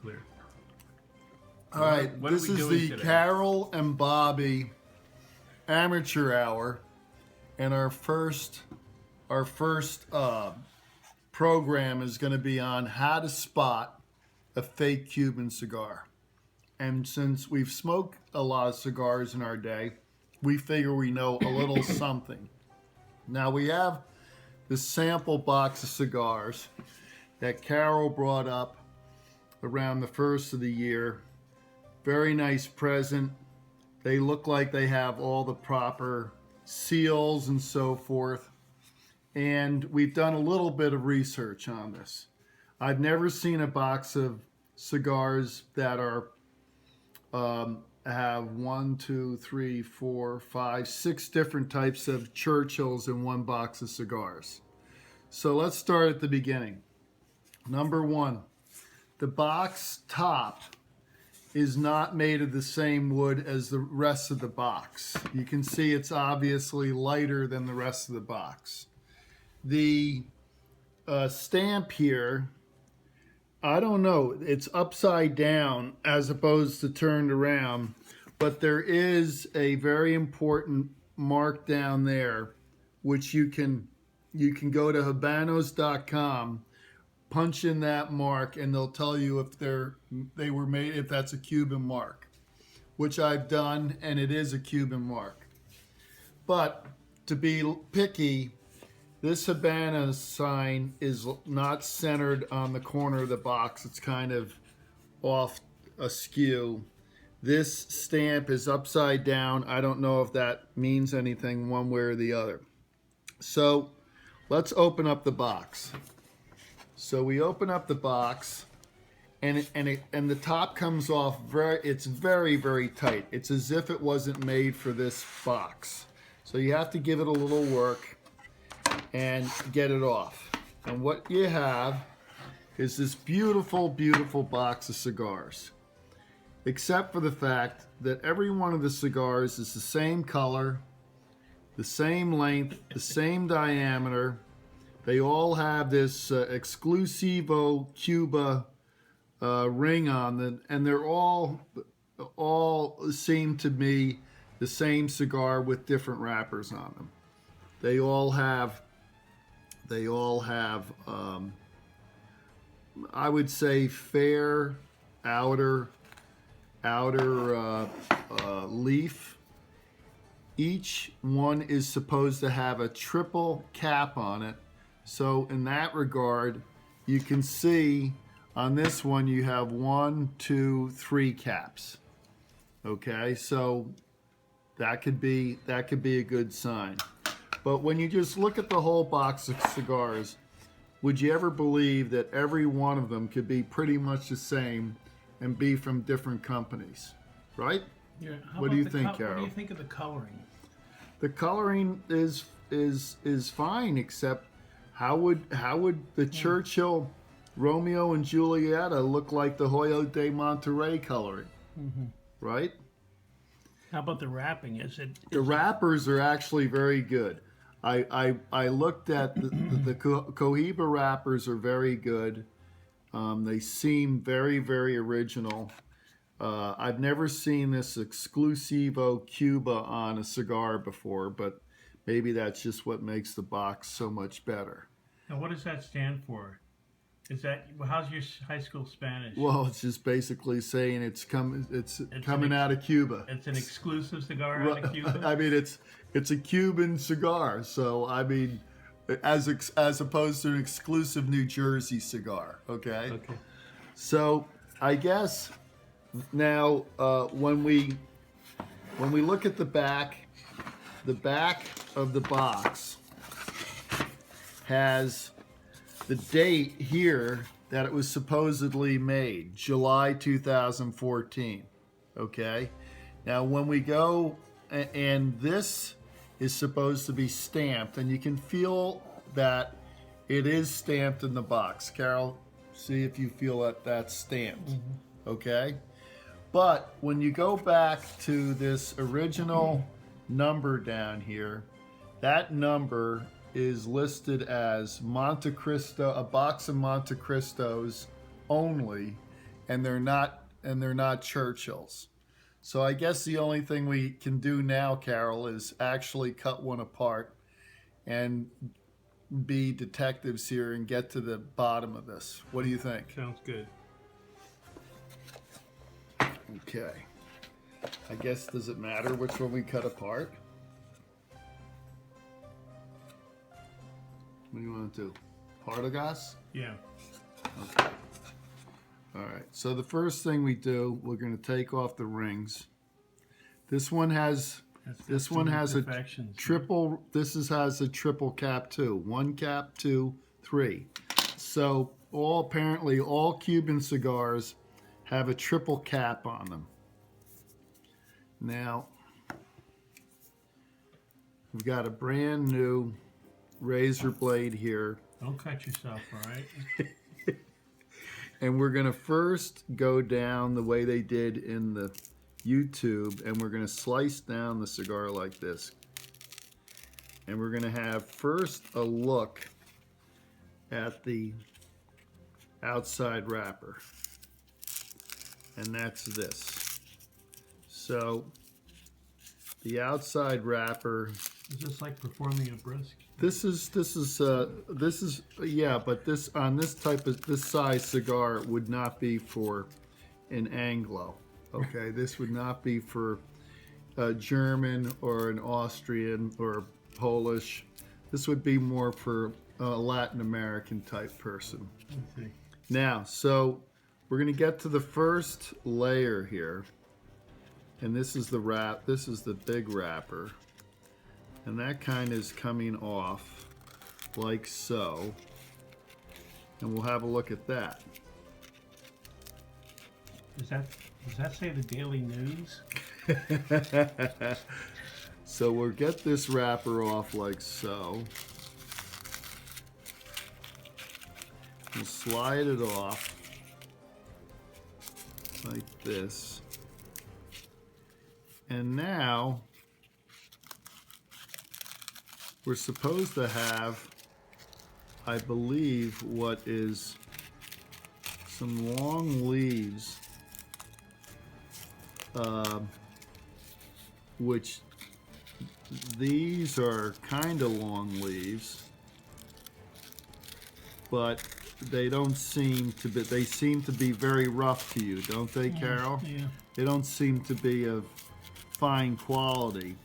clear. All right, What are this we is doing the today? Carol and Bobby Amateur Hour, and our first program is going to be on how to spot a fake Cuban cigar. And since we've smoked a lot of cigars in our day, we figure we know a little something. Now we have this sample box of cigars that Carol brought up around the first of the year. Very nice present. They look like they have all the proper seals and so forth. And we've done a little bit of research on this. I've never seen a box of cigars that are have 1, 2, 3, 4, 5, 6 different types of Churchills in one box of cigars. So let's start at the beginning. Number 1, the box top is not made of the same wood as the rest of the box. You can see it's obviously lighter than the rest of the box. The stamp here, I don't know, it's upside down as opposed to turned around, but there is a very important mark down there, which you can go to habanos.com, punch in that mark, and they'll tell you if they were made, if that's a Cuban mark, which I've done, and it is a Cuban mark. But to be picky, this Habana sign is not centered on the corner of the box. It's kind of off askew. This stamp is upside down. I don't know if that means anything one way or the other. So let's open up the box. So we open up the box, and the top comes off it's very, very tight. It's as if it wasn't made for this box. So you have to give it a little work and get it off. And what you have is this beautiful, beautiful box of cigars. Except for the fact that every one of the cigars is the same color, the same length, the same diameter. They all have this Exclusivo Cuba ring on them, and they're all seem to be the same cigar with different wrappers on them. They all have I would say fair outer leaf. Each one is supposed to have a triple cap on it. So in that regard, you can see on this one you have 1, 2, 3 caps. Okay, so that could be a good sign. But when you just look at the whole box of cigars, would you ever believe that every one of them could be pretty much the same and be from different companies, right? Yeah. What do you think, Carol? What do you think of the coloring? The coloring is fine, except how would the Churchill Romeo and Julieta look like the Hoyo de Monterrey coloring, right? How about the wrapping? The wrappers are actually very good. I looked at the Cohiba wrappers are very good. They seem very, very original. I've never seen this Exclusivo Cuba on a cigar before, but maybe that's just what makes the box so much better. And what does that stand for? How's your high school Spanish? Well, it's just basically saying it's coming out of Cuba. It's an exclusive cigar out of Cuba. I mean, it's a Cuban cigar, so I mean, as opposed to an exclusive New Jersey cigar. Okay. Okay. So I guess now when we look at the back of the box has the date here that it was supposedly made, July 2014. Okay. Now when we go, and this is supposed to be stamped, and you can feel that it is stamped in the box. Carol, see if you feel that that's stamped. Okay. But when you go back to this original number down here, that number is listed as Monte Cristo, a box of Monte Cristos only, and they're not Churchills. So I guess the only thing we can do now, Carol, is actually cut one apart and be detectives here and get to the bottom of this. What do you think? Sounds good. Okay. I guess, does it matter which one we cut apart? What do you want to do? Partagas? Yeah. Okay. All right. So the first thing we do, we're going to take off the rings. This one has a triple. Has a triple cap too. One cap, two, three. So apparently all Cuban cigars have a triple cap on them. Now we've got a brand new razor blade here. Don't cut yourself, all right? And we're going to first go down the way they did in the YouTube, and we're going to slice down the cigar like this. And we're going to have first a look at the outside wrapper. And that's this. So the outside wrapper. Is this like performing a brisk? This is yeah, but this size cigar would not be for an Anglo. Okay, this would not be for a German or an Austrian or Polish. This would be more for a Latin American type person. Let's see. Now, so we're going to get to the first layer here, and this is the wrap. This is the big wrapper, and that kind of is coming off like so, and we'll have a look at that. Does that say the Daily News? So we'll get this wrapper off like so. We'll slide it off like this. And now we're supposed to have, I believe, what is some long leaves, which these are kind of long leaves, but they don't seem to be, they seem to be very rough to you, don't they, Carol? Yeah. They don't seem to be of fine quality.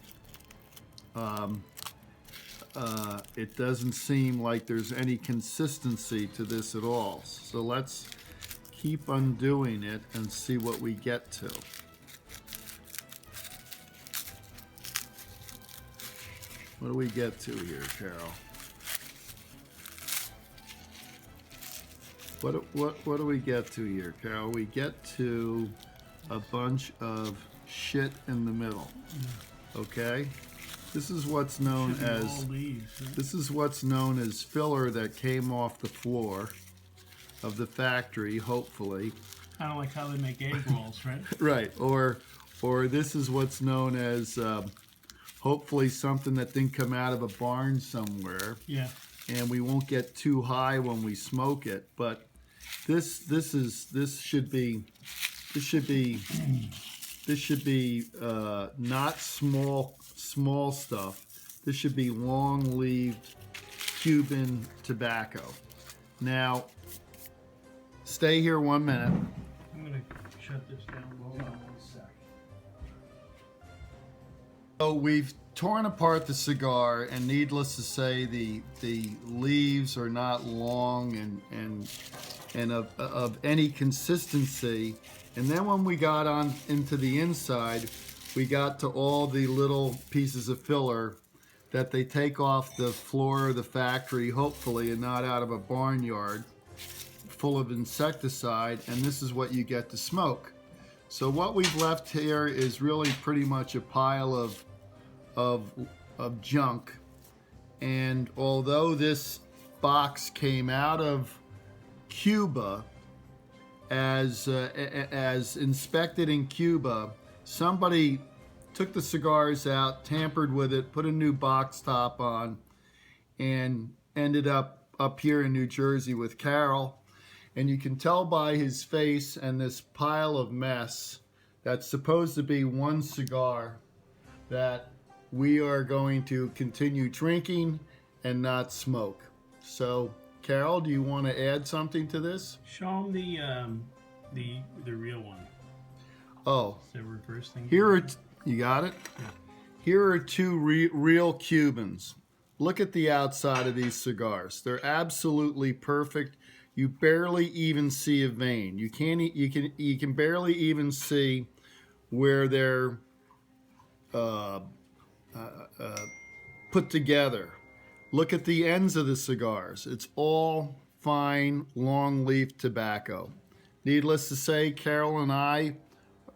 It doesn't seem like there's any consistency to this at all. So let's keep undoing it and see what we get to. What do we get to here, Carol? What do we get to here, Carol? We get to a bunch of shit in the middle. Okay? This is what's known as leaves, right? this is what's known as filler that came off the floor of the factory, hopefully. Kind of like how they make egg rolls, right? Right. Or this is what's known as hopefully something that didn't come out of a barn somewhere. Yeah. And we won't get too high when we smoke it, but this should be not small stuff. This should be long-leaved Cuban tobacco. Now, stay here 1 minute. I'm gonna shut this down. Hold on 1 sec. So we've torn apart the cigar, and needless to say, the leaves are not long and of any consistency. And then when we got on into the inside, we got to all the little pieces of filler that they take off the floor of the factory, hopefully, and not out of a barnyard full of insecticide, and this is what you get to smoke. So what we've left here is really pretty much a pile of junk. And although this box came out of Cuba, as inspected in Cuba, somebody took the cigars out, tampered with it, put a new box top on, and ended up here in New Jersey with Carol. And you can tell by his face and this pile of mess that's supposed to be one cigar that we are going to continue drinking and not smoke. So, Carol, do you want to add something to this? Show them the real one. Oh, It's the reverse thing. here are you got it? Yeah. Here are two real Cubans. Look at the outside of these cigars. They're absolutely perfect. You barely even see a vein. You can barely even see where they're put together. Look at the ends of the cigars. It's all fine long leaf tobacco. Needless to say, Carol and I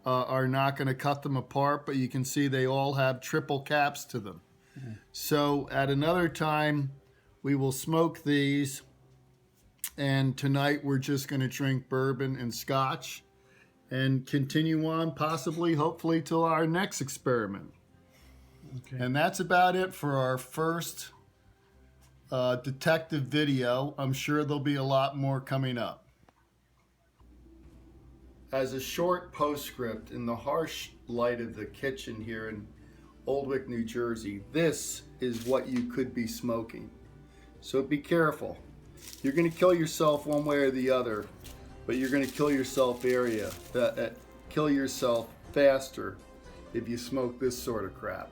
are not going to cut them apart, but you can see they all have triple caps to them. Mm-hmm. So at another time, we will smoke these, and tonight we're just going to drink bourbon and scotch and continue on, possibly, hopefully, till our next experiment. Okay. And that's about it for our first detective video. I'm sure there'll be a lot more coming up. As a short postscript, in the harsh light of the kitchen here in Oldwick, New Jersey, this is what you could be smoking. So be careful. You're going to kill yourself one way or the other, but you're going to kill yourself faster if you smoke this sort of crap.